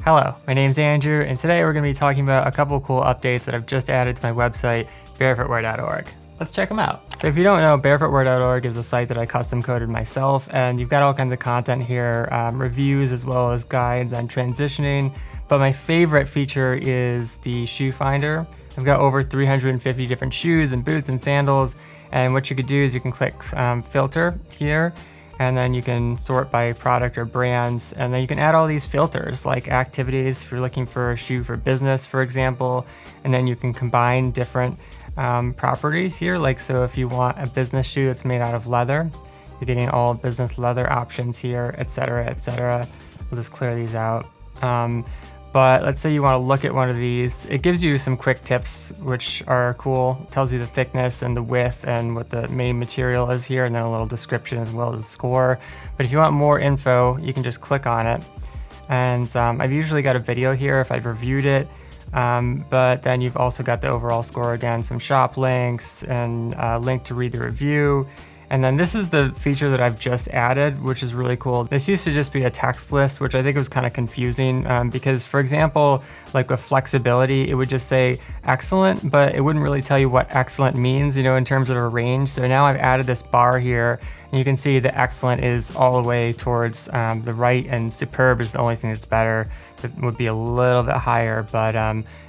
Hello, my name's Andrew, and today we're going to be talking about a couple cool updates that I've just added to my website, barefootwear.org. Let's check them out. So if you don't know, barefootwear.org is a site that I custom coded myself, and you've got all kinds of content here, reviews as well as guides on transitioning. But my favorite feature is the shoe finder. I've got over 350 different shoes and boots and sandals, and what you could do is you can click filter here, and then you can sort by product or brands, and then you can add all these filters like activities if you're looking for a shoe for business, for example, and then you can combine different properties here. Like, so if you want a business shoe that's made out of leather, you're getting all business leather options here, etc., etc. We'll just clear these out. But let's say you want to look at one of these. It gives you some quick tips, which are cool. It tells you the thickness and the width and what the main material is here, and then a little description as well as the score. But if you want more info, you can just click on it. And I've usually got a video here if I've reviewed it. But then you've also got the overall score again, some shop links, and a link to read the review. And then this is the feature that I've just added, which is really cool. This used to just be a text list, which I think was kind of confusing because, for example, like with flexibility, it would just say excellent, but it wouldn't really tell you what excellent means, in terms of a range. So now I've added this bar here, and you can see the excellent is all the way towards the right, and superb is the only thing that's better. That would be a little bit higher, but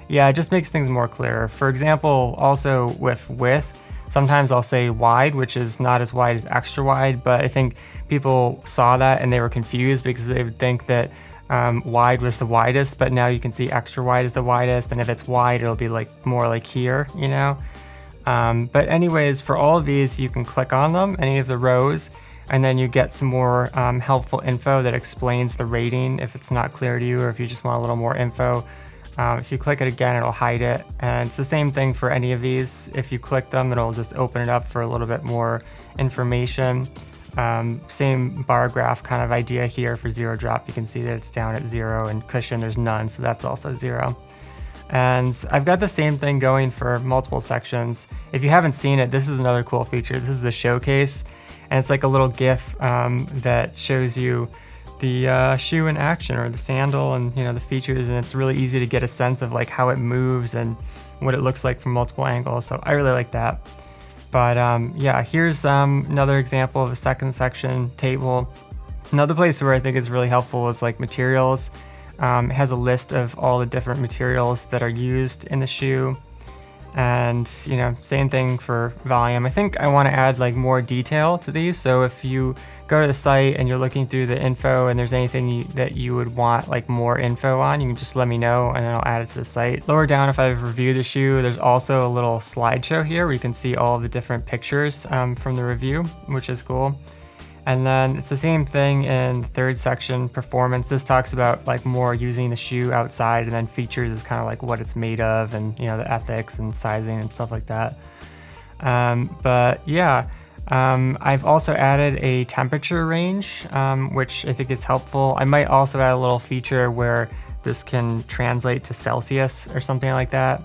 yeah, it just makes things more clear. For example, also with width, sometimes I'll say wide, which is not as wide as extra wide, but I think people saw that and they were confused because they would think that wide was the widest, but now you can see extra wide is the widest, and if it's wide, it'll be like more like here, But anyways, for all of these, you can click on them, any of the rows, and then you get some more helpful info that explains the rating if it's not clear to you, or if you just want a little more info. If you click it again, it'll hide it. And it's the same thing for any of these. If you click them, it'll just open it up for a little bit more information. Same bar graph kind of idea here for zero drop. You can see that it's down at 0, and cushion, there's none, so that's also 0. And I've got the same thing going for multiple sections. If you haven't seen it, this is another cool feature. This is the showcase, and it's like a little GIF that shows you the shoe in action, or the sandal, and the features, and it's really easy to get a sense of like how it moves and what it looks like from multiple angles. So I really like that. But yeah, here's another example of a second section table. Another place where I think is really helpful is like materials. It has a list of all the different materials that are used in the shoe. And same thing for volume. I think I want to add like more detail to these. So if you go to the site and you're looking through the info and there's anything that you would want like more info on, you can just let me know and then I'll add it to the site. Lower down, if I've reviewed the shoe, there's also a little slideshow here where you can see all of the different pictures from the review, which is cool. And then it's the same thing in the third section, performance. This talks about like more using the shoe outside, and then features is kind of like what it's made of, and the ethics and sizing and stuff like that. But yeah, I've also added a temperature range, which I think is helpful. I might also add a little feature where this can translate to Celsius or something like that.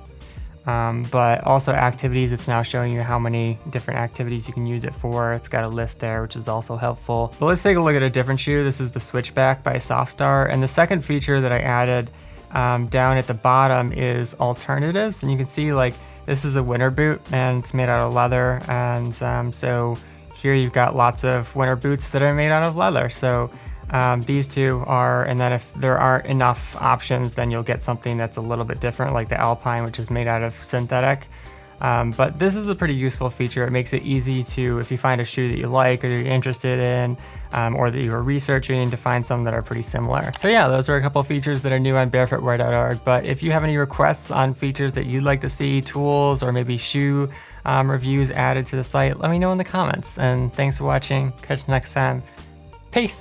But also activities, it's now showing you how many different activities you can use it for. It's got a list there, which is also helpful. But let's take a look at a different shoe. This is the Switchback by Softstar. And the second feature that I added down at the bottom is alternatives. And you can see like this is a winter boot, and it's made out of leather. And so here you've got lots of winter boots that are made out of leather. So these two are, and then if there aren't enough options, then you'll get something that's a little bit different, like the Alpine, which is made out of synthetic. But this is a pretty useful feature. It makes it easy to, if you find a shoe that you like or you're interested in, or that you are researching, to find some that are pretty similar. So yeah, those are a couple of features that are new on barefootwear.org. But if you have any requests on features that you'd like to see, tools, or maybe shoe reviews added to the site, let me know in the comments. And thanks for watching. Catch you next time. Peace.